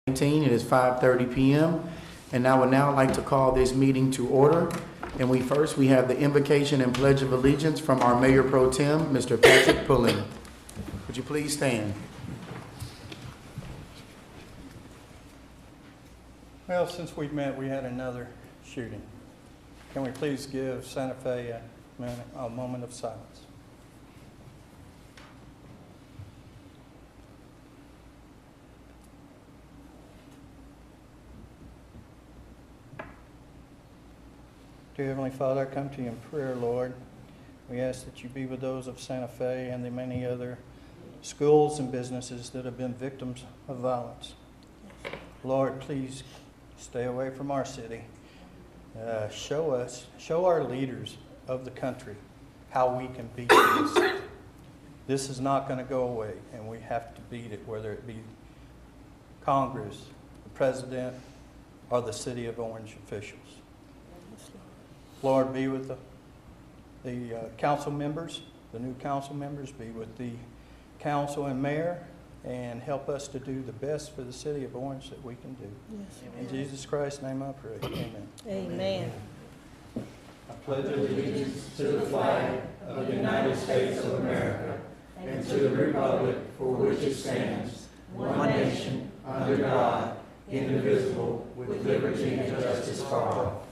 It is 5:30 p.m. and I would now like to call this meeting to order. And we have the invocation and pledge of allegiance from our Mayor Pro Tem, Mr. Patrick Pullen. Would you please stand? Well, since we've met, we had another shooting. Can we please give Santa Fe a moment of silence? Dear Heavenly Father, I come to you in prayer, Lord. We ask that you be with those of Santa Fe and the many other schools and businesses that have been victims of violence. Lord, please stay away from our city. Show our leaders of the country how we can beat this. This is not going to go away, and we have to beat it, whether it be Congress, the President, or the City of Orange officials. Lord, be with the council members, the new council members, be with the council and mayor, and help us to do the best for the city of Orange that we can do. Yes. In Jesus Christ's name I pray. Amen. Amen. I pledge allegiance to the flag of the United States of America and to the republic for which it stands, one nation, under God, indivisible, with liberty and justice for all.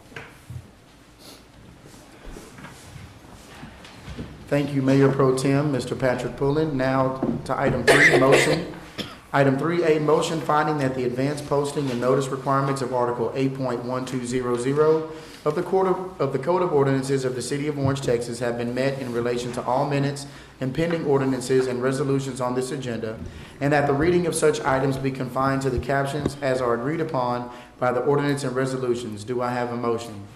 Thank you, Mayor Pro Tem, Mr. Patrick Pullen. Now to item 3, motion. Item 3A, motion finding that the advanced posting and notice requirements of Article 8.1200 of the Code of Ordinances of the City of Orange, Texas have been met in relation to all minutes and pending ordinances and resolutions on this agenda, and that the reading of such items be confined to the captions as are agreed upon by the ordinance and resolutions. Do I have a motion?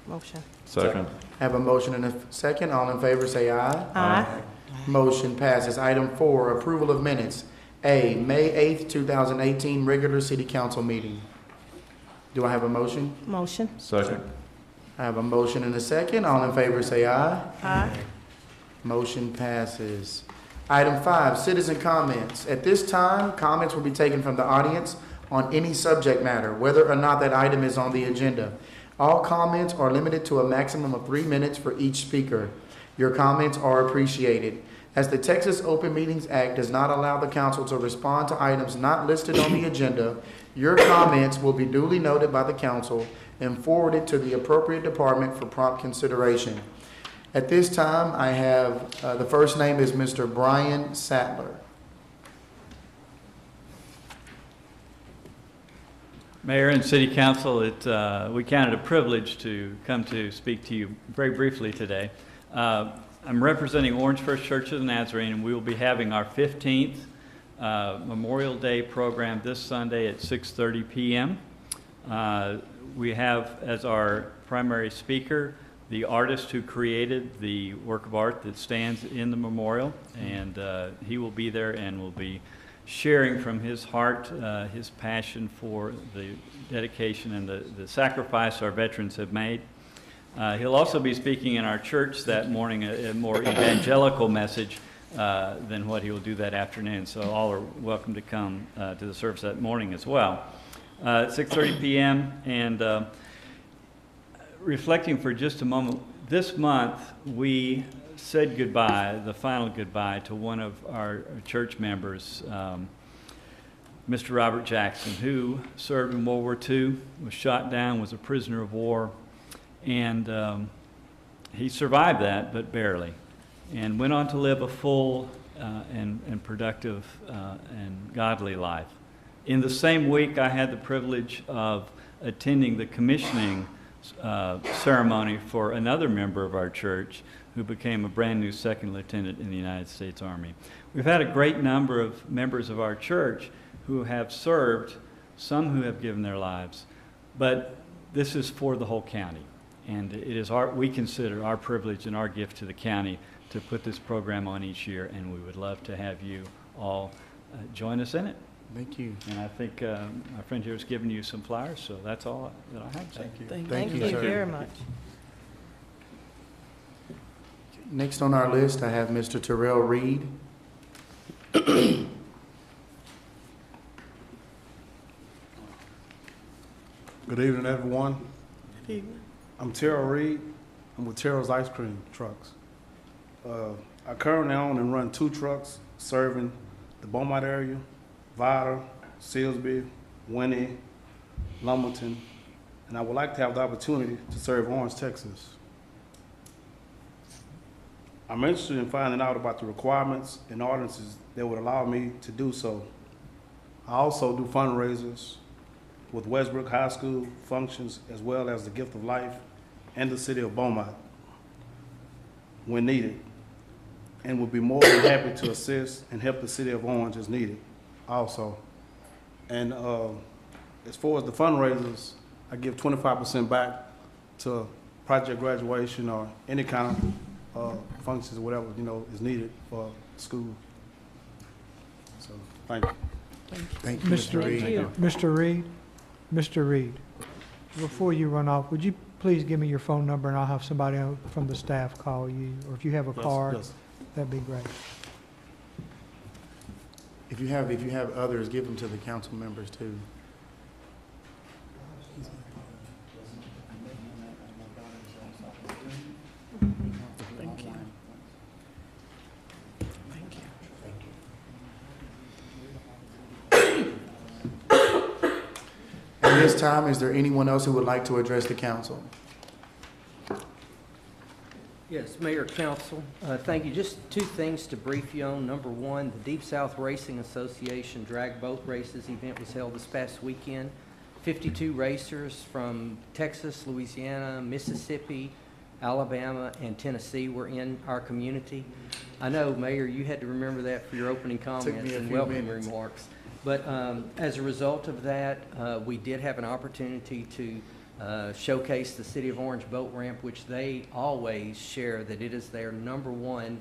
Motion. Second. Have a motion and a second. All in favor say aye. Aye. Motion passes. Item 4, approval of minutes. A, May 8th, 2018, regular city council meeting. Do I have a motion? Motion. Second. I have a motion and a second. All in favor say aye. Aye. Motion passes. Item 5, citizen comments. At this time, comments will be taken from the audience on any subject matter, whether or not that item is on the agenda. All comments are limited to a maximum of 3 minutes for each speaker. Your comments are appreciated. As the Texas Open Meetings Act does not allow the council to respond to items not listed on the agenda, your comments will be duly noted by the council and forwarded to the appropriate department for prompt consideration. At this time, I have, the first name is Mr. Brian Sattler. Mayor and City Council, we count it a privilege to come to speak to you very briefly today. I'm representing Orange First Church of the Nazarene, and we will be having our 15th Memorial Day program this Sunday at 6:30 p.m. We have as our primary speaker the artist who created the work of art that stands in the memorial, and he will be there and will be sharing from his heart his passion for the dedication and the sacrifice our veterans have made. He'll also be speaking in our church that morning, a more evangelical message than what he will do that afternoon. So all are welcome to come to the service that morning as well. 6:30 p.m. and reflecting for just a moment, this month we said goodbye, the final goodbye, to one of our church members, Mr. Robert Jackson, who served in World War II, was shot down, was a prisoner of war, and he survived that, but barely, and went on to live a full and productive and godly life. In the same week, I had the privilege of attending the commissioning ceremony for another member of our church who became a brand new second lieutenant in the United States Army. We've had a great number of members of our church who have served, some who have given their lives, but this is for the whole county. And it is we consider our privilege and our gift to the county to put this program on each year, and we would love to have you all join us in it. Thank you. And I think my friend here has given you some flowers, so that's all that I have to say. Thank you. Thank you, you sir. very much. Next on our list, I have Mr. Terrell Reed. Good evening, everyone. I'm Terrell Reed. I'm with Terrell's Ice Cream Trucks. I currently own and run 2 trucks serving the Beaumont area, Vidor, Silsbee, Winnie, Lumberton, and I would like to have the opportunity to serve Orange, Texas. I'm interested in finding out about the requirements and ordinances that would allow me to do so. I also do fundraisers with Westbrook High School functions, as well as the Gift of Life and the City of Beaumont when needed, and would be more than happy to assist and help the City of Orange as needed also. And as far as the fundraisers, I give 25% back to project graduation or any kind of functions or whatever, is needed for school. So, thank you. Thank you, Mr. Reed. Mr. Reed, before you run off, would you please give me your phone number and I'll have somebody from the staff call you, or if you have a card, Yes. that'd be great. If you have others, give them to the council members too. Thank you. At this time, is there anyone else who would like to address the council? Yes, Mayor, Council, thank you. Just 2 things to brief you on. Number 1, the Deep South Racing Association Drag Boat Races event was held this past weekend. 52 racers from Texas, Louisiana, Mississippi, Alabama, and Tennessee were in our community. I know, Mayor, you had to remember that for your opening comments me a and few welcome minutes. remarks. But as a result of that, we did have an opportunity to showcase the City of Orange boat ramp, which they always share that it is their #1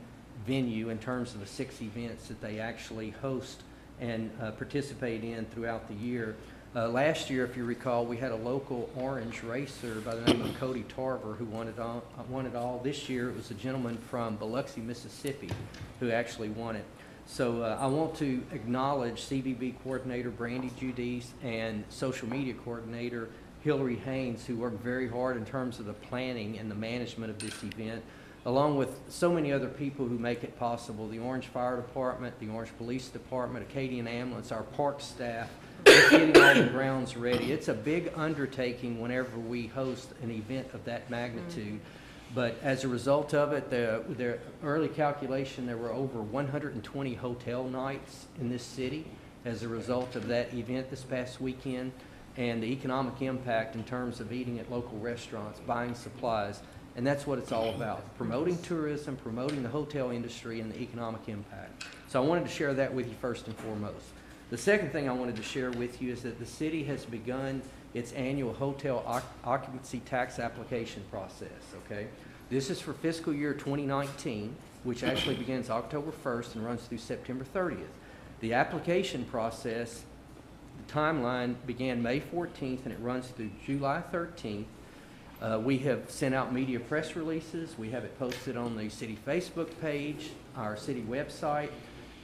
venue in terms of the 6 events that they actually host and participate in throughout the year. Last year, if you recall, we had a local Orange racer by the name of Cody Tarver who won it all. This year, it was a gentleman from Biloxi, Mississippi, who actually won it. So I want to acknowledge CVB Coordinator Brandy Judice and Social Media Coordinator Hillary Haynes, who worked very hard in terms of the planning and the management of this event, along with so many other people who make it possible. The Orange Fire Department, the Orange Police Department, Acadian Ambulance, our park staff, getting all the grounds ready. It's a big undertaking whenever we host an event of that magnitude. But as a result of it, the early calculation, there were over 120 hotel nights in this city as a result of that event this past weekend, and the economic impact in terms of eating at local restaurants, buying supplies, and that's what it's all about, promoting tourism, promoting the hotel industry, and the economic impact. So I wanted to share that with you first and foremost. The second thing I wanted to share with you is that the city has begun its annual hotel occupancy tax application process, okay? This is for fiscal year 2019, which actually begins October 1st and runs through September 30th. The application process, the timeline began May 14th and it runs through July 13th. We have sent out media press releases. We have it posted on the city Facebook page, our city website,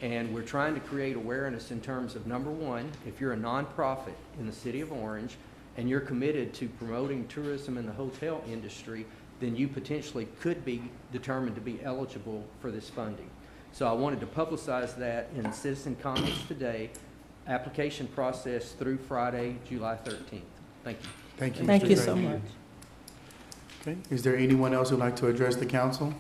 and we're trying to create awareness in terms of, number 1, if you're a nonprofit in the city of Orange and you're committed to promoting tourism in the hotel industry, then you potentially could be determined to be eligible for this funding. So I wanted to publicize that in citizen comments today. Application process through Friday, July 13th. Thank you. Thank you. Thank Mr. you Gray. so much. Okay, is there anyone else who'd like to address the council?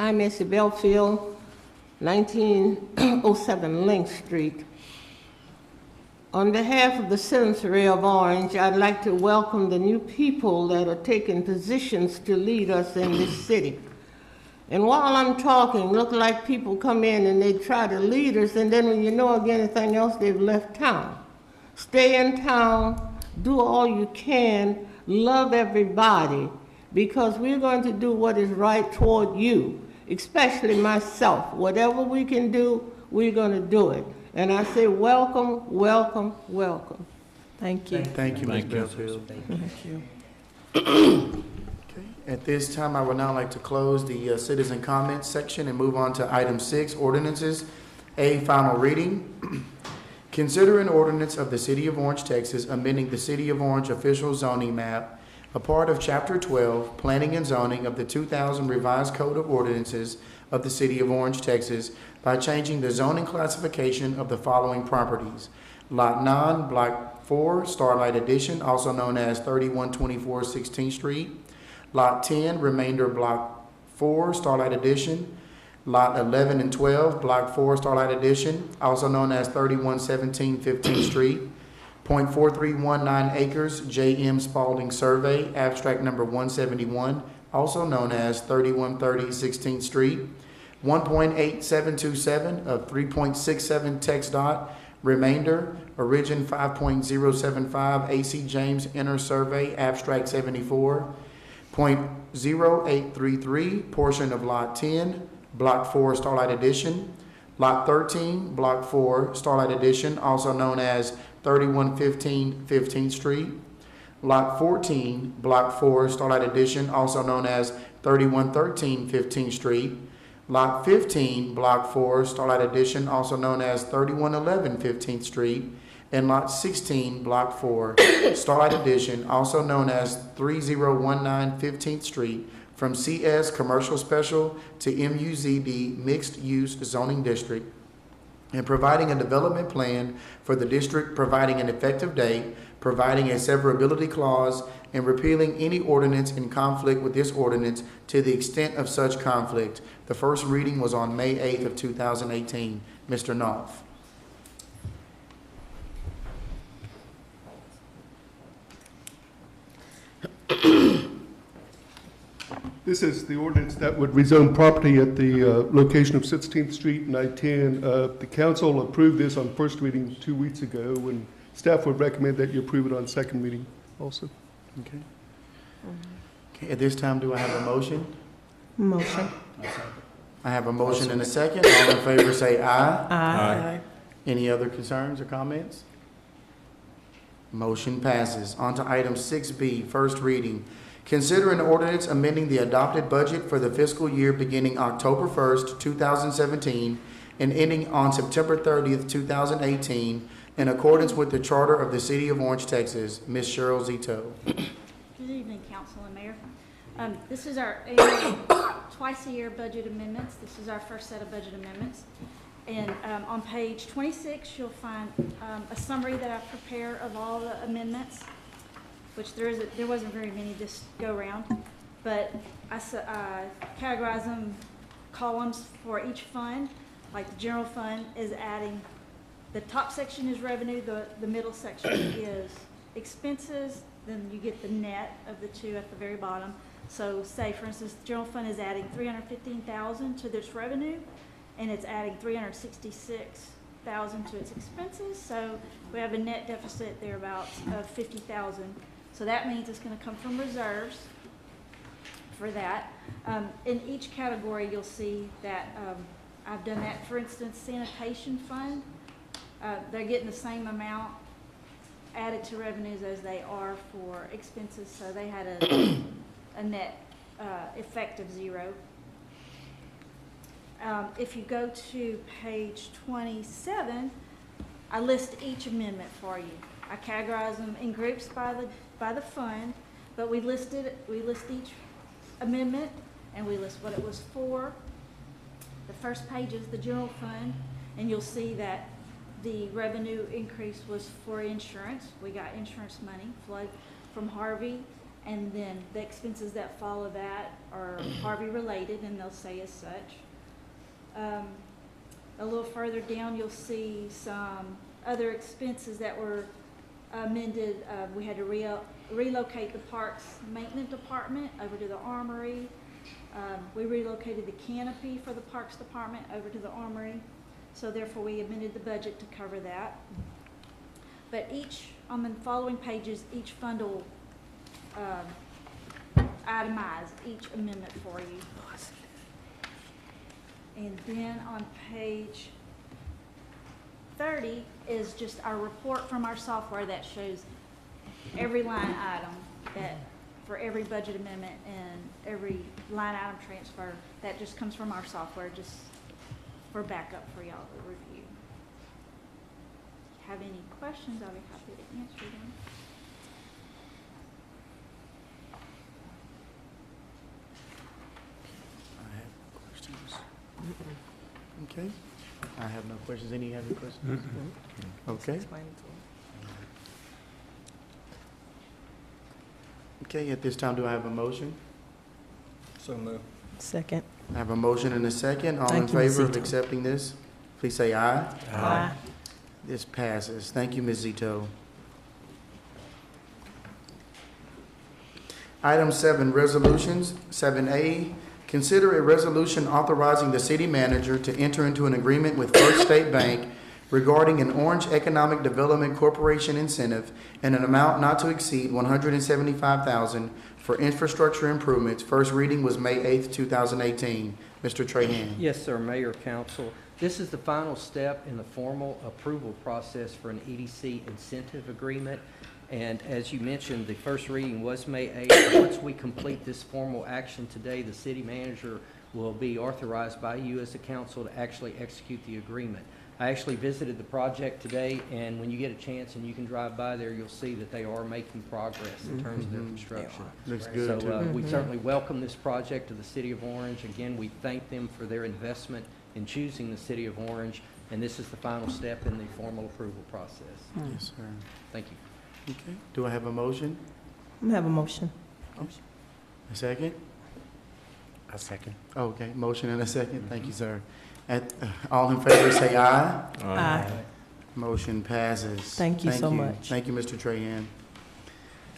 I'm Missy Belfield, 1907 Link Street. On behalf of the citizenry of Orange, I'd like to welcome the new people that are taking positions to lead us in this city. And while I'm talking, look like people come in and they try to lead us, and then when you know of anything else, they've left town. Stay in town, do all you can, love everybody, because we're going to do what is right toward you, especially myself. Whatever we can do, we're going to do it. And I say welcome, welcome, welcome. Thank you. Thank you, Ms. Thank you. Belfield. Thank you. Okay, At this time, I would now like to close the citizen comments section and move on to item 6, ordinances. A, final reading. Consider an ordinance of the City of Orange, Texas, amending the City of Orange official zoning map, a part of Chapter 12, Planning and Zoning of the 2000 Revised Code of Ordinances of the City of Orange, Texas, by changing the zoning classification of the following properties. Lot 9, Block 4, Starlight Edition, also known as 3124 16th Street. Lot 10, remainder Block 4, Starlight Edition. Lot 11 and 12, Block 4, Starlight Edition, also known as 3117 15th Street. .4319 acres, J.M. Spalding Survey, abstract number 171, also known as 3130 16th Street. 1.8727 of 3.67 text dot, remainder, origin 5.075 AC James Inner Survey, abstract 74. .0833, portion of Lot 10, Block 4, Starlight Edition. Lot 13, Block 4, Starlight Edition, also known as 3115 15th Street. Lot 14, Block 4, Starlight Edition, also known as 3113 15th Street. Lot 15, Block 4, Starlight Edition, also known as 3111 15th Street. And Lot 16, Block 4, Starlight Edition, also known as 3019 15th Street, from CS Commercial Special to MUZD Mixed Use Zoning District, and providing a development plan for the district, providing an effective date, providing a severability clause, and repealing any ordinance in conflict with this ordinance to the extent of such conflict. The first reading was on May 8th of 2018. Mr. Knopf. This is the ordinance that would rezone property at the location of 16th Street and I-10. The council approved this on first reading 2 weeks ago, and staff would recommend that you approve it on second reading also. Okay. Okay, at this time, do I have a motion? Motion. I have a motion and a second. All in favor say aye. Aye. Any other concerns or comments? Motion passes. On to item 6B, first reading. Consider an ordinance amending the adopted budget for the fiscal year beginning October 1st, 2017, and ending on September 30th, 2018, in accordance with the Charter of the City of Orange, Texas. Ms. Cheryl Zito. Good evening, Council and Mayor. This is our annual twice-a-year budget amendments. This is our first set of budget amendments. And on page 26, you'll find a summary that I've prepared of all the amendments, which there wasn't very many this go-round, but I categorize them columns for each fund. Like the general fund is adding, the top section is revenue, the middle section is expenses, then you get the net of the two at the very bottom. So say, for instance, the general fund is adding $315,000 to this revenue, and it's adding $366,000 to its expenses. So we have a net deficit thereabouts of $50,000. So that means it's going to come from reserves for that. In each category, you'll see that I've done that. For instance, sanitation fund, they're getting the same amount added to revenues as they are for expenses. So they had a net effect of zero. If you go to page 27, I list each amendment for you. I categorize them in groups by the fund, but we list each amendment and we list what it was for. The first page is the general fund, and you'll see that the revenue increase was for insurance. We got insurance money, flood from Harvey, and then the expenses that follow that are Harvey related, and they'll say as such. A little further down, you'll see some other expenses that were amended. We had to relocate the parks maintenance department over to the armory. We relocated the canopy for the parks department over to the armory. So therefore, we amended the budget to cover that. But on the following pages, each fund will itemize each amendment for you. And then on page 30 is just our report from our software that shows every line item that for every budget amendment and every line item transfer. That just comes from our software, just for backup for y'all to review. If you have any questions, I'll be happy to answer them. I have questions. Okay. I have no questions. Any other questions? Okay. Okay, at this time, do I have a motion? So moved. Second. I have a motion and a second. All in Thank you, Ms. favor of Zito. accepting this, please say aye. Aye. This passes. Thank you, Ms. Zito. Item 7, resolutions. 7A, consider a resolution authorizing the city manager to enter into an agreement with First State Bank regarding an Orange Economic Development Corporation incentive in an amount not to exceed $175,000 for infrastructure improvements. First reading was May 8th, 2018. Mr. Trahan. Yes, sir, Mayor, Council. This is the final step in the formal approval process for an EDC incentive agreement. And as you mentioned, the first reading was May 8th. Once we complete this formal action today, the city manager will be authorized by you as the council to actually execute the agreement. I actually visited the project today, and when you get a chance and you can drive by there, you'll see that they are making progress in terms of their construction. Looks good, So too. we certainly welcome this project to the City of Orange. Again, we thank them for their investment in choosing the City of Orange, and this is the final step in the formal approval process. Yes, sir. Thank you. Okay. Do I have a motion? I have a motion. A second? A second. Okay, motion and a second. Thank you, sir. All in favor, say aye. Aye. Motion passes. Thank you so much. Thank you, Mr. Trahan.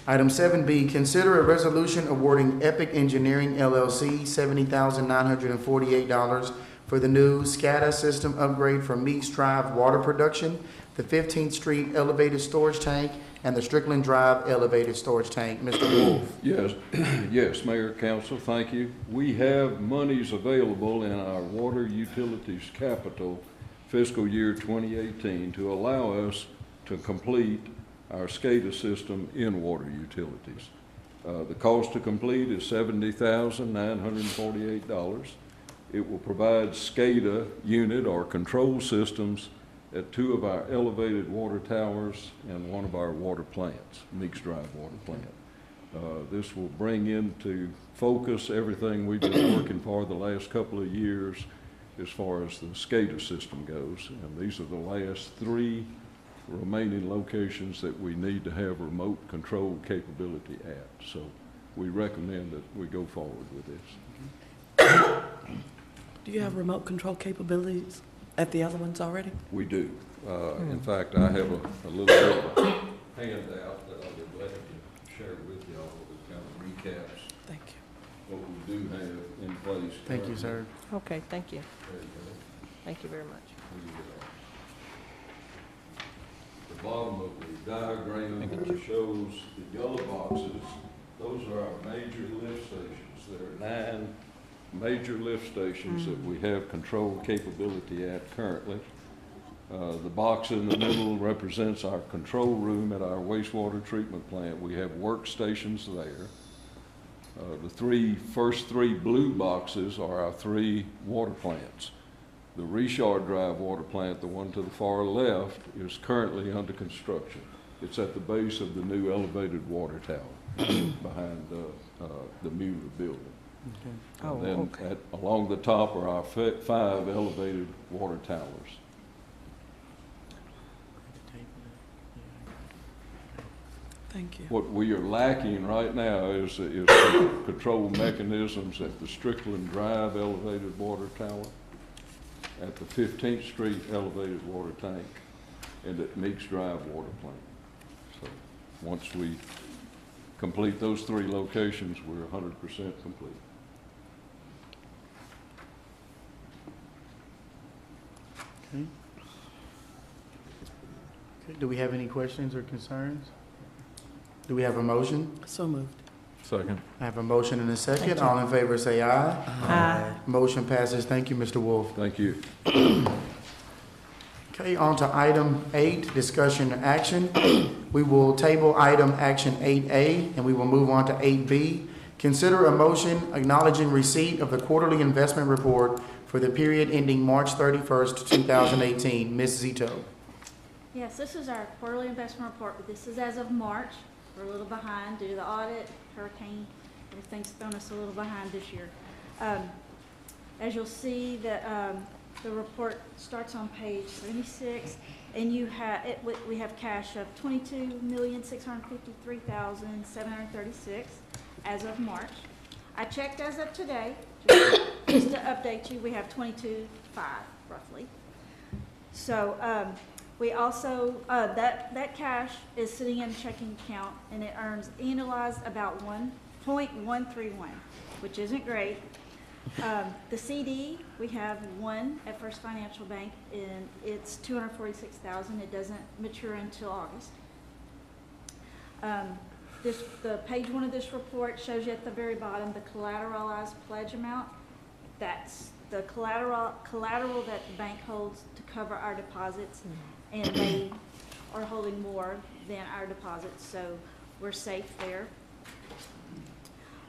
Item 7B, consider a resolution awarding Epic Engineering LLC $70,948 for the new SCADA system upgrade for Meeks Drive water production, the 15th Street elevated storage tank, and the Strickland Drive elevated storage tank. Mr. Wolf. Yes, yes, Mayor, Council, thank you. We have monies available in our water utilities capital fiscal year 2018 to allow us to complete our SCADA system in water utilities. The cost to complete is $70,948. It will provide SCADA unit or control systems at 2 of our elevated water towers and 1 of our water plants, Meeks Drive water plant. This will bring into focus everything we've been working for the last couple of years as far as the SCADA system goes. And these are the last 3 remaining locations that we need to have remote control capability at. So we recommend that we go forward with this. Do you have remote control capabilities at the other ones already? We do. In fact, I have a little bit of a handout that I would glad to share with y'all that kind of recaps Thank you. what we do have in place. Thank you, sir. Okay, thank you. There you go. Thank you very much. The bottom of the diagram shows the yellow boxes. Those are our major lift stations. There are 9 major lift stations that we have control capability at currently. The box in the middle represents our control room at our wastewater treatment plant. We have workstations there. The first three blue boxes are our 3 water plants. The Richard Drive water plant, the one to the far left, is currently under construction. It's at the base of the new elevated water tower behind the Mueller building. Oh, And then okay. along the top are our 5 elevated water towers. Thank you. What we are lacking right now is control mechanisms at the Strickland Drive elevated water tower, at the 15th Street elevated water tank, and at Meeks Drive water plant. So once we complete those 3 locations, we're 100% complete. Okay. Okay. Do we have any questions or concerns? Do we have a motion? So moved. Second. I have a motion and a second. Thank you. All in favor say aye. Aye. Motion passes. Thank you, Mr. Wolf. Thank you. Okay, Okay, on to item 8, discussion and action. We will table item action 8A, and we will move on to 8B. Consider a motion acknowledging receipt of the quarterly investment report for the period ending March 31st, 2018. Ms. Zito. Yes, this is our quarterly investment report, but this is as of March. We're a little behind due to the audit, hurricane, everything's thrown us a little behind this year. As you'll see, the report starts on page 76, and we have cash of $22,653,736 as of March. I checked as of today, just to update you, we have 22.5 roughly. So we also, that cash is sitting in a checking account, and it earns annualized about 1.131, which isn't great. The CD, we have one at First Financial Bank, and it's $246,000. It doesn't mature until August. The page 1 of this report shows you at the very bottom the collateralized pledge amount. That's the collateral that the bank holds to cover our deposits, and they are holding more than our deposits, so we're safe there.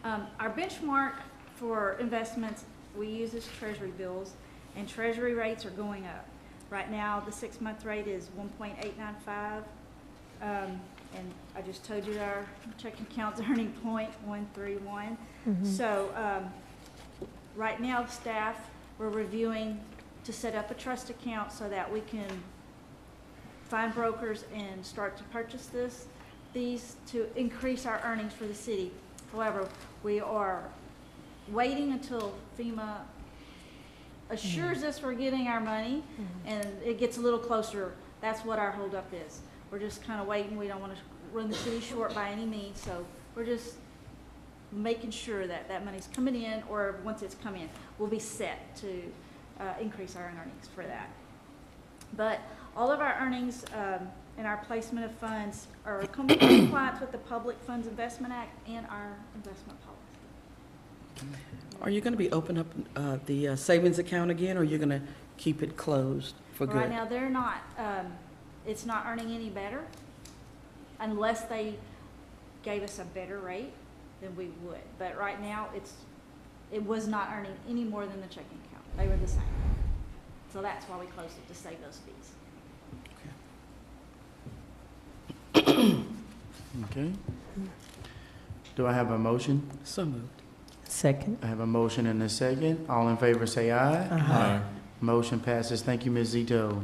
Our benchmark for investments we use is Treasury bills, and Treasury rates are going up. Right now, the 6-month rate is 1.895, and I just told you our checking account's earning 0.131. So right now, staff, we're reviewing to set up a trust account so that we can find brokers and start to purchase these to increase our earnings for the city. However, we are waiting until FEMA assures us we're getting our money, and it gets a little closer. That's what our holdup is. We're just kind of waiting. We don't want to run the city short by any means, so we're just making sure that that money's coming in, or once it's come in, we'll be set to increase our earnings for that. But all of our earnings and our placement of funds are compliant with the Public Funds Investment Act and our investment policy. Are you going to be open up the savings account again, or are you going to keep it closed for good? Right now, they're not, it's not earning any better unless they gave us a better rate, then we would. But right now, it was not earning any more than the checking account. They were the same. So that's why we closed it, to save those fees. Okay. Do I have a motion? So moved. Second. I have a motion and a second. All in favor say aye. Aye. Motion passes. Thank you, Ms. Zito.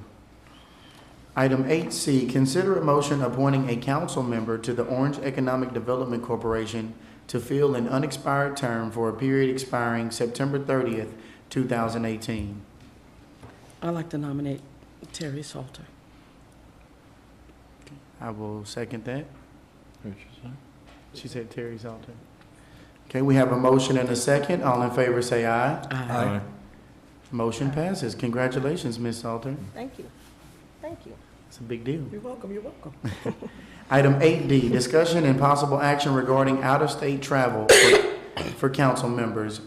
Item 8C, consider a motion appointing a council member to the Orange Economic Development Corporation to fill an unexpired term for a period expiring September 30th, 2018. I'd like to nominate Terry Salter. I will second that. What'd you say? She said Terry Salter. Okay, we have a motion and a second. All in favor say aye. Aye. Motion passes. Congratulations, Ms. Salter. Thank you. Thank you. It's a big deal. You're welcome. You're welcome. Item 8D, discussion and possible action regarding out-of-state travel for council members.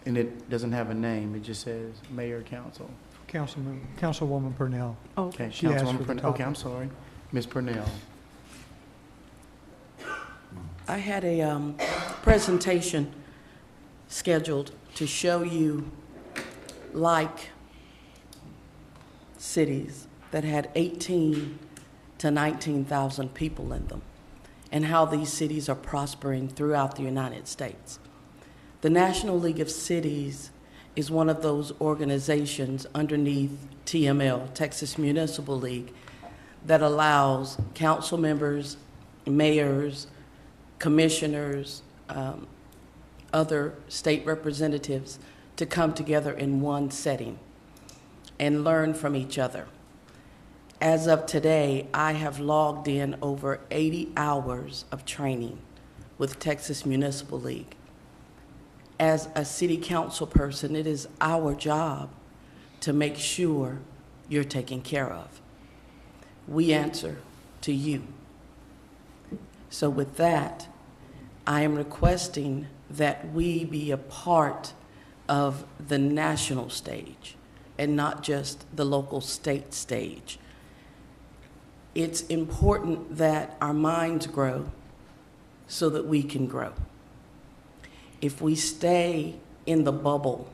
And it doesn't have a name. It just says mayor, council. Councilwoman Purnell. Okay, She asked Councilwoman for the Purnell. Okay, I'm sorry. Ms. Purnell. I had a presentation scheduled to show you like cities that had 18 to 19,000 people in them, and how these cities are prospering throughout the United States. The National League of Cities is one of those organizations underneath TML, Texas Municipal League, that allows council members, mayors, commissioners, other state representatives to come together in one setting and learn from each other. As of today, I have logged in over 80 hours of training with Texas Municipal League. As a city council person, it is our job to make sure you're taken care of. We answer to you. So with that, I am requesting that we be a part of the national stage and not just the local state stage. It's important that our minds grow so that we can grow. If we stay in the bubble,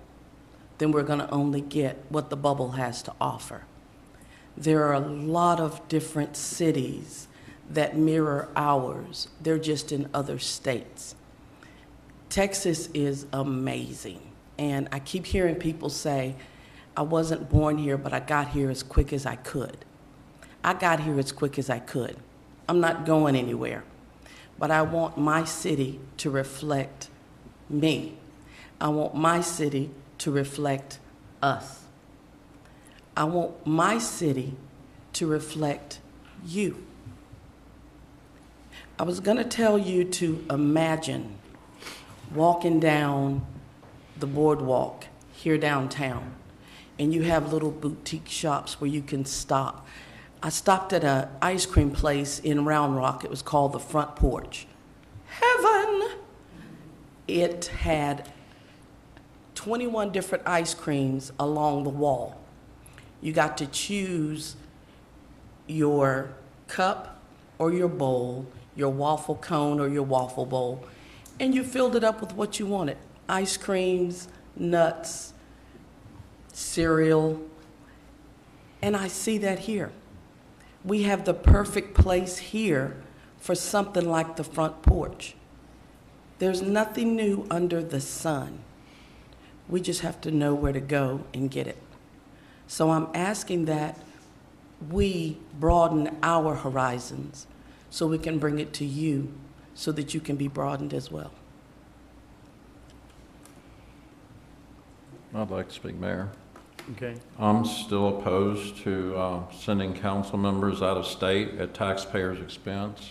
then we're going to only get what the bubble has to offer. There are a lot of different cities that mirror ours. They're just in other states. Texas is amazing. And I keep hearing people say, I wasn't born here, but I got here as quick as I could. I got here as quick as I could. I'm not going anywhere. But I want my city to reflect me. I want my city to reflect us. I want my city to reflect you. I was going to tell you to imagine walking down the boardwalk here downtown, and you have little boutique shops where you can stop. I stopped at an ice cream place in Round Rock. It was called the Front Porch. Heaven! It had 21 different ice creams along the wall. You got to choose your cup or your bowl, your waffle cone or your waffle bowl, and you filled it up with what you wanted. Ice creams, nuts, cereal, and I see that here. We have the perfect place here for something like the Front Porch. There's nothing new under the sun. We just have to know where to go and get it. So I'm asking that we broaden our horizons so we can bring it to you so that you can be broadened as well. I'd like to speak, Mayor. Okay. I'm still opposed to sending council members out of state at taxpayers' expense.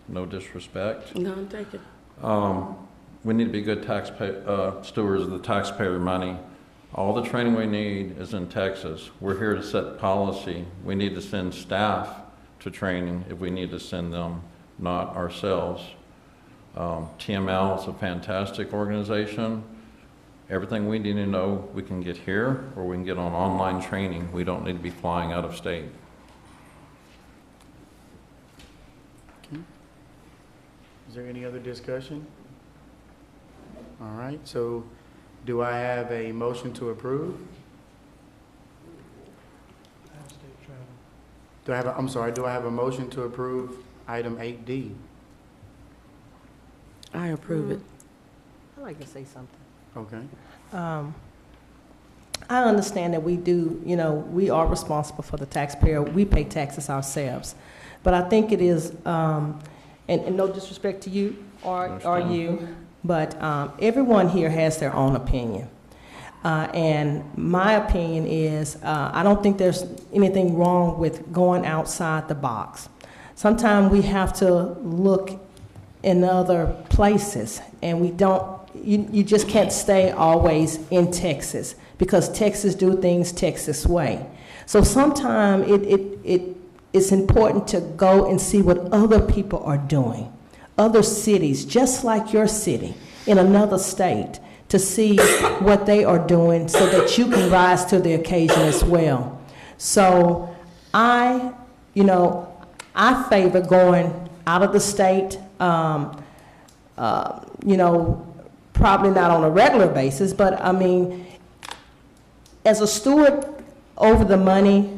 No disrespect. None taken. We need to be good stewards of the taxpayer money. All the training we need is in Texas. We're here to set policy. We need to send staff to training if we need to send them, not ourselves. TML is a fantastic organization. Everything we need to know we can get here, or we can get on online training. We don't need to be flying out of state. Okay. Is there any other discussion? All right, so do I have a motion to approve? Do I have a motion to approve item 8D? I approve it. I'd like to say something. Okay. I understand that we do, we are responsible for the taxpayer. We pay taxes ourselves. But I think it is, and no disrespect to you or you, but everyone here has their own opinion. And my opinion is I don't think there's anything wrong with going outside the box. Sometimes we have to look in other places, and we don't, you just can't stay always in Texas, because Texas do things Texas way. So sometimes it's important to go and see what other people are doing, other cities, just like your city, in another state, to see what they are doing so that you can rise to the occasion as well. So I favor going out of the state, probably not on a regular basis, but I mean, as a steward over the money,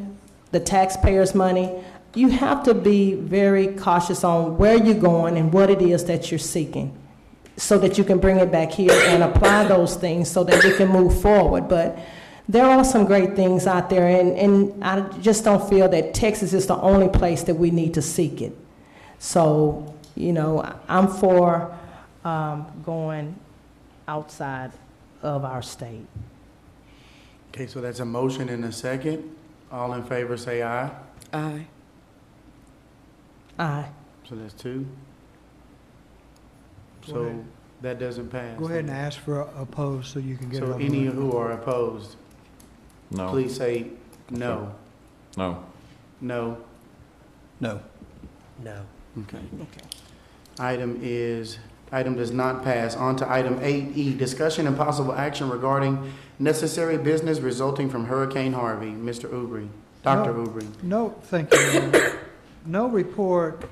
the taxpayers' money, you have to be very cautious on where you're going and what it is that you're seeking, so that you can bring it back here and apply those things so that we can move forward. But there are some great things out there, and I just don't feel that Texas is the only place that we need to seek it. So, I'm for going outside of our state. Okay, so that's a motion and a second. All in favor say aye. Aye. Aye. So that's two. Go So ahead. that doesn't pass. Go ahead and ask for opposed so you can get it So over any with. who are opposed, No. please say no. No. No. No. Okay. Item is Item does not pass. On to item 8E, discussion and possible action regarding necessary business resulting from Hurricane Harvey. Mr. Ubri, Dr. Ubri. No, thank you, Mayor. No report,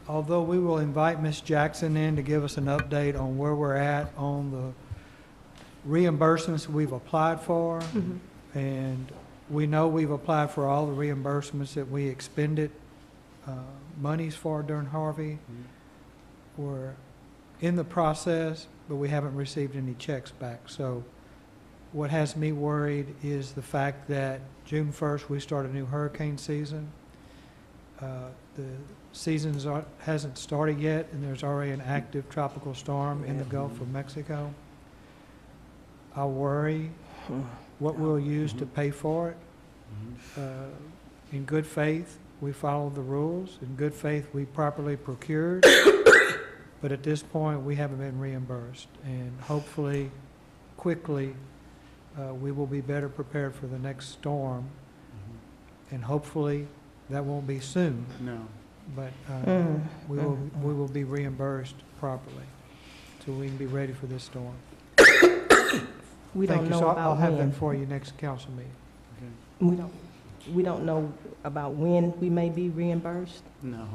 although we will invite Ms. Jackson in to give us an update on where we're at on the reimbursements we've applied for. And we know we've applied for all the reimbursements that we expended monies for during Harvey. We're in the process, but we haven't received any checks back. So what has me worried is the fact that June 1st, we start a new hurricane season. The season hasn't started yet, and there's already an active tropical storm in the Gulf of Mexico. I worry what we'll use to pay for it. In good faith, we followed the rules. In good faith, we properly procured. But at this point, we haven't been reimbursed. And hopefully, quickly, we will be better prepared for the next storm. And hopefully, that won't be soon. No. But we will be reimbursed properly, so we can be ready for this storm. We Thank don't you. know So about I'll have when. that for you next council meeting. We don't know about when we may be reimbursed. No.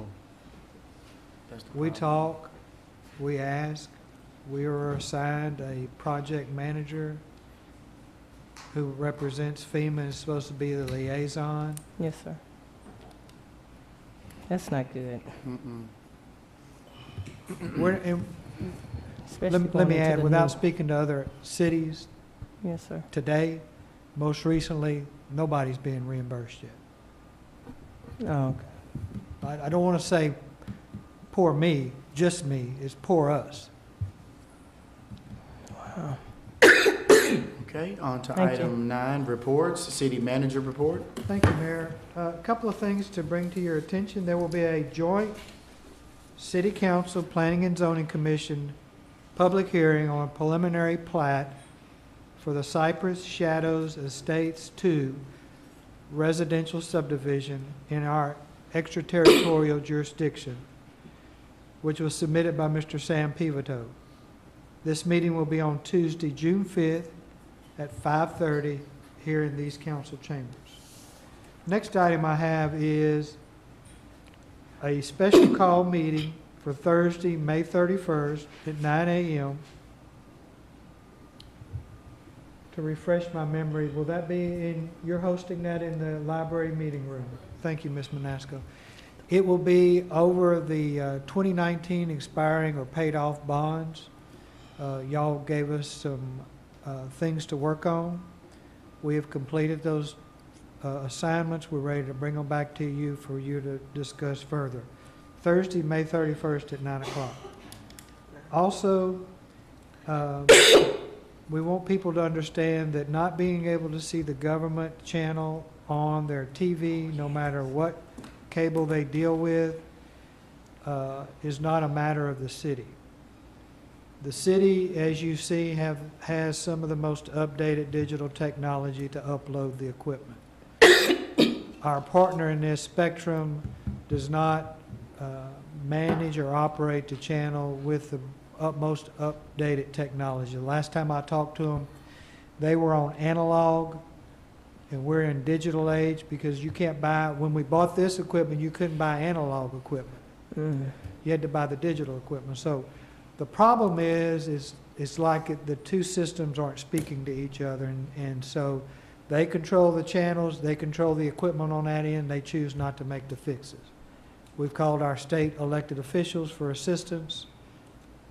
That's the We problem. talk, we ask, we are assigned a project manager who represents FEMA and is supposed to be the liaison. Yes, sir. That's not good. And Especially let going me into add, the without new- speaking to other cities Yes, sir. today, most recently, nobody's being reimbursed yet. Oh, okay. I don't want to say poor me, just me, it's poor us. Wow. Okay, on to Thank you. item 9, reports, city manager report. Thank you, Mayor. A couple of things to bring to your attention. There will be a joint City Council Planning and Zoning Commission public hearing on a preliminary plat for the Cypress Shadows Estates 2 residential subdivision in our extraterritorial jurisdiction, which was submitted by Mr. Sam Pivoto. This meeting will be on Tuesday, June 5th at 5:30 here in these council chambers. Next item I have is a special call meeting for Thursday, May 31st at 9 a.m. To refresh my memory, will that be in, you're hosting that in the library meeting room? Thank you, Ms. Manasco. It will be over the 2019 expiring or paid off bonds. Y'all gave us some things to work on. We have completed those assignments. We're ready to bring them back to you for you to discuss further. Thursday, May 31st at 9 o'clock. Also, we want people to understand that not being able to see the government channel on their TV, no matter what cable they deal with, is not a matter of the city. The city, as you see, has some of the most updated digital technology to upload the equipment. Our partner in this, Spectrum, does not manage or operate the channel with the utmost updated technology. The last time I talked to them, they were on analog, and we're in digital age because you can't buy, when we bought this equipment, you couldn't buy analog equipment. You had to buy the digital equipment. So the problem is it's like the two systems aren't speaking to each other, and so they control the channels, they control the equipment on that end, they choose not to make the fixes. We've called our state elected officials for assistance.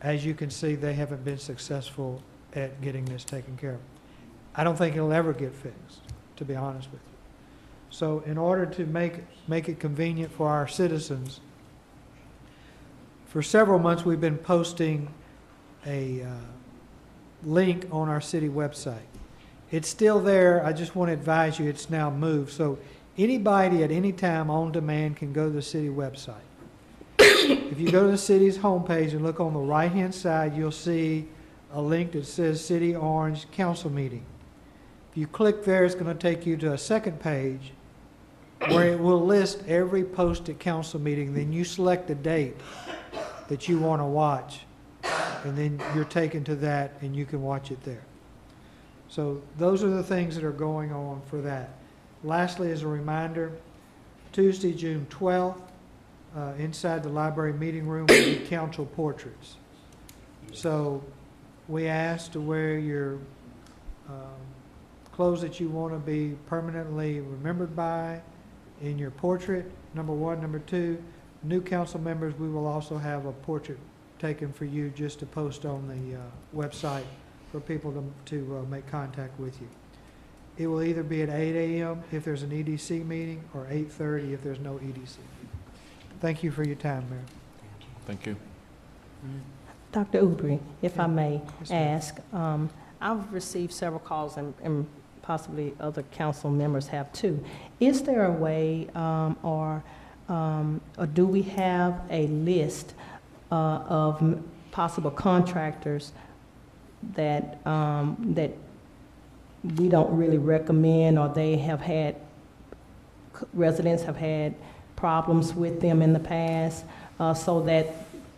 As you can see, they haven't been successful at getting this taken care of. I don't think it'll ever get fixed, to be honest with you. So in order to make it convenient for our citizens, for several months we've been posting a link on our city website. It's still there. I just want to advise you it's now moved. So anybody at any time on demand can go to the city website. If you go to the city's homepage and look on the right-hand side, you'll see a link that says City Orange Council Meeting. If you click there, it's going to take you to a second page where it will list every posted council meeting. Then you select the date that you want to watch and then you're taken to that and you can watch it there. So those are the things that are going on for that. Lastly, as a reminder, Tuesday, June 12th, inside the library meeting room will be council portraits. So we ask to wear your clothes that you want to be permanently remembered by in your portrait, number one. Number two, new council members, we will also have a portrait taken for you just to post on the website for people to make contact with you. It will either be at 8 a.m. if there's an EDC meeting or 8:30 if there's no EDC. Thank you for your time, Mayor. Thank you. Dr. Ubry, if I may Yes, ma'am. ask, I've received several calls, and possibly other council members have too. Is there a way, or do we have a list of possible contractors that that we don't really recommend, or they have had, residents have had problems with them in the past, so that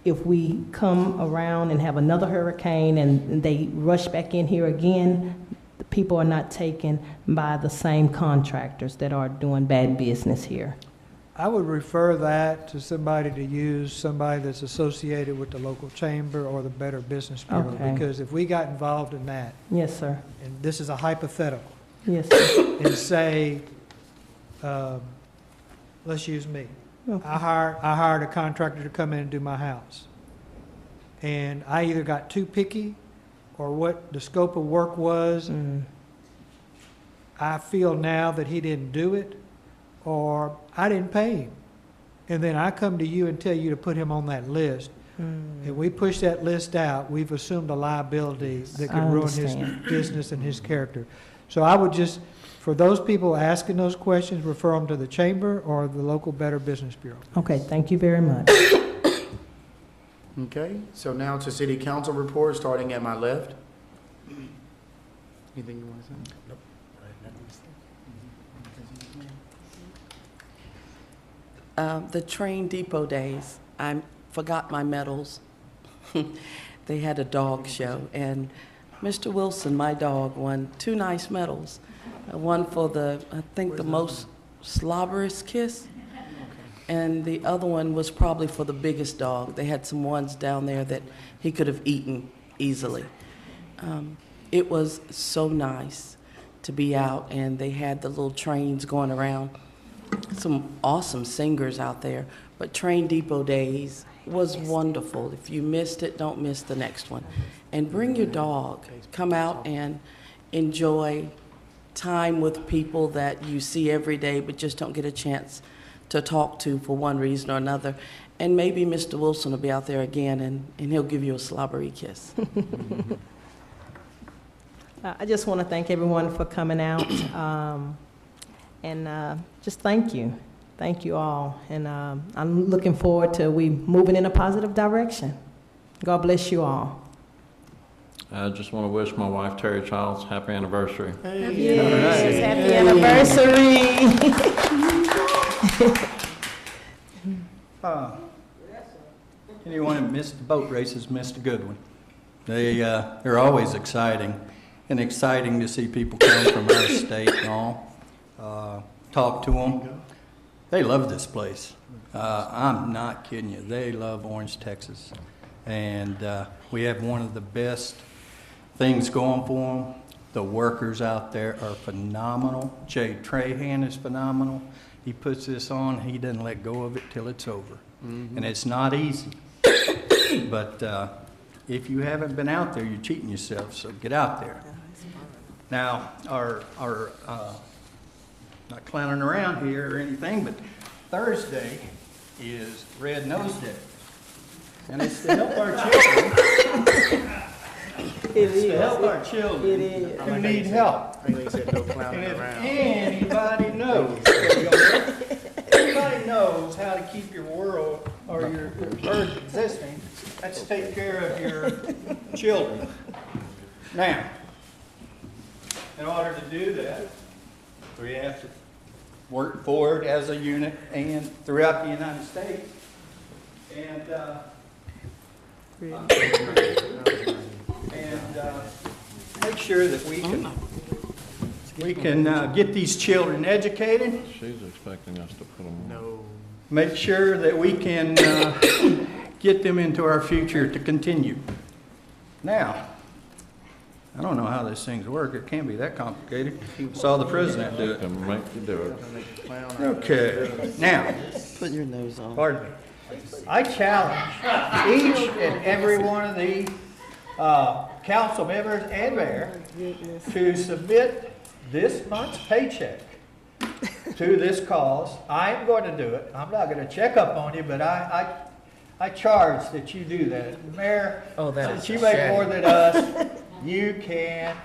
if we come around and have another hurricane and they rush back in here again, the people are not taken by the same contractors that are doing bad business here? I would refer that to somebody to use, somebody that's associated with the local chamber or the Better Business Bureau. Okay. Because if we got involved in that, Yes, sir. and this is a hypothetical, Yes, sir. and say, let's use me. Okay. I hired a contractor to come in and do my house. And I either got too picky or what the scope of work was. Mm. I feel now that he didn't do it, or I didn't pay him. And then I come to you and tell you to put him on that list. And we push that list out, we've assumed a liability that I could ruin his understand. business and his character. So I would just, for those people asking those questions, refer them to the chamber or the local Better Business Bureau. Okay, thank you very much. Okay, so now to city council report, starting at my left. Anything you want to say? Nope. The train depot days, I forgot my medals. They had a dog show, and Mr. Wilson, my dog, won 2 nice medals. One for the, I think, the most slobberous kiss, and the other one was probably for the biggest dog. They had some ones down there that he could have eaten easily. It was so nice to be out, and they had the little trains going around. Some awesome singers out there, but Train Depot Days was wonderful. If you missed it, don't miss the next one. And bring your dog. Come out and enjoy time with people that you see every day but just don't get a chance to talk to for one reason or another. And maybe Mr. Wilson will be out there again, and he'll give you a slobbery kiss. I just want to thank everyone for coming out, and just thank you. Thank you all. And I'm looking forward to we moving in a positive direction. God bless you all. I just want to wish my wife, Terry Childs, happy anniversary. Yes, happy anniversary. Anyone that missed the boat races missed a good one. They're always exciting, and exciting to see people come from our state and all. Talk to them. They love this place. I'm not kidding you. They love Orange, Texas. And we have one of the best things going for them. The workers out there are phenomenal. Jay Trahan is phenomenal. He puts this on. He doesn't let go of it till it's over. And it's not easy. But if you haven't been out there, you're cheating yourself, so get out there. Now, our not clowning around here or anything, but Thursday is Red Nose Day. And it's to help our children. It's to help our children who need help. I think they said no clowning And if around. anybody knows how to keep your world or your earth existing, let's take care of your children. Now, in order to do that, we have to work forward as a unit and throughout the United States. And And make sure that we can get these children educated. She's expecting us to put them on. No. Make sure that we can get them into our future to continue. Now, I don't know how these things work. It can't be that complicated. Saw the president do it. Can make you do it. Okay, now, Put your nose on. pardon me. I challenge each and every one of the council members and mayor to submit this month's paycheck to this cause. I am going to do it. I'm not going to check up on you, but I charge that you do that. Mayor, since you make more than us, you can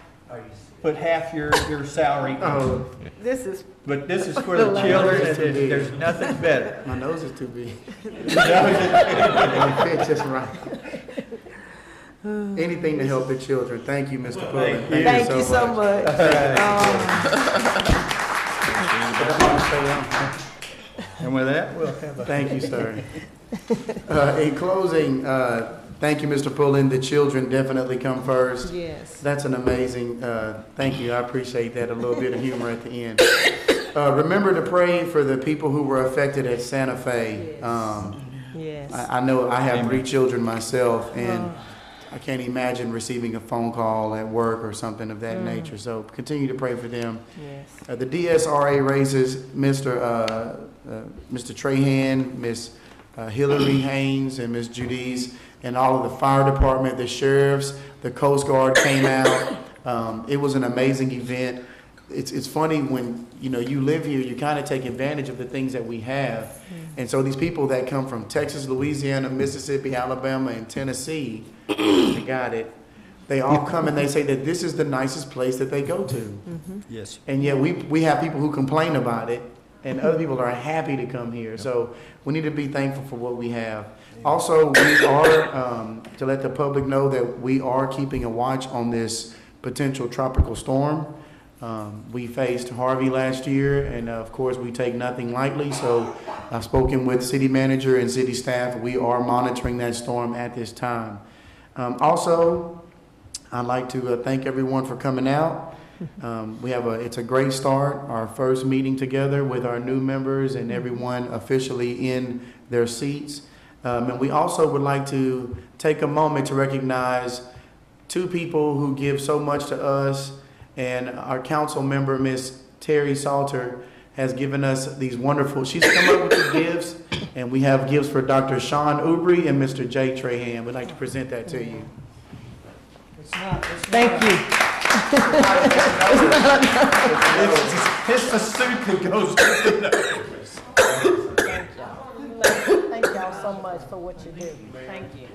put half your salary. Oh, But this is for the children, and there's nothing better. my nose is too big. It It fits just right. Anything to help the children. Thank you, Mr. Pullen. Thank you so much. And with that, we'll have a... Thank you, sir. In closing, thank you, Mr. Pullen. The children definitely come first. Yes. That's an amazing, thank you. I appreciate that, a little bit of humor at the end. Remember to pray for the people who were affected at Santa Fe. Yes. I know I have 3 children myself, and I can't imagine receiving a phone call at work or something of that nature. So continue to pray for them. Yes. The DSRA raises Mr. Trahan, Ms. Hillary Haynes, and Ms. Judice, and all of the fire department, the sheriffs, the Coast Guard came out. It was an amazing event. It's funny when you live here, you kind of take advantage of the things that we have. And so these people that come from Texas, Louisiana, Mississippi, Alabama, and Tennessee, they got it. They all come and they say that this is the nicest place that they go to. Yes. And yet we have people who complain about it, and other people are happy to come here. So we need to be thankful for what we have. Also, we are, to let the public know that we are keeping a watch on this potential tropical storm. We faced Harvey last year, and of course, we take nothing lightly. So I've spoken with city manager and city staff. We are monitoring that storm at this time. Also, I'd like to thank everyone for coming out. It's a great start, our first meeting together with our new members and everyone officially in their seats. And we also would like to take a moment to recognize 2 people who give so much to us. And our council member, Miss Terry Salter, has given us these wonderful, she's come up with the gifts, and we have gifts for Dr. Sean Ubry and Mr. Jay Trahan. We'd like to present that to you. Thank you. It's the suit that goes with the nose. Thank y'all so much for what you do. Thank you.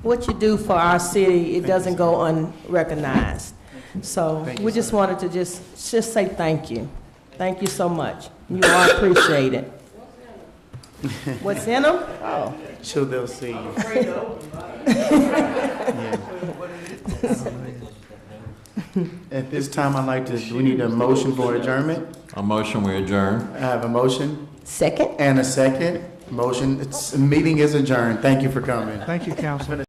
What you do for our city, it doesn't go unrecognized. So we just wanted to just say thank you. Thank you so much. You are appreciated. What's in them? Oh. Sure, they'll see you. At this time, I'd like to, we need a motion for adjournment. A motion, we adjourn. I have a motion Second? and a second. Meeting is adjourned. Thank you for coming. Thank you, Councilman.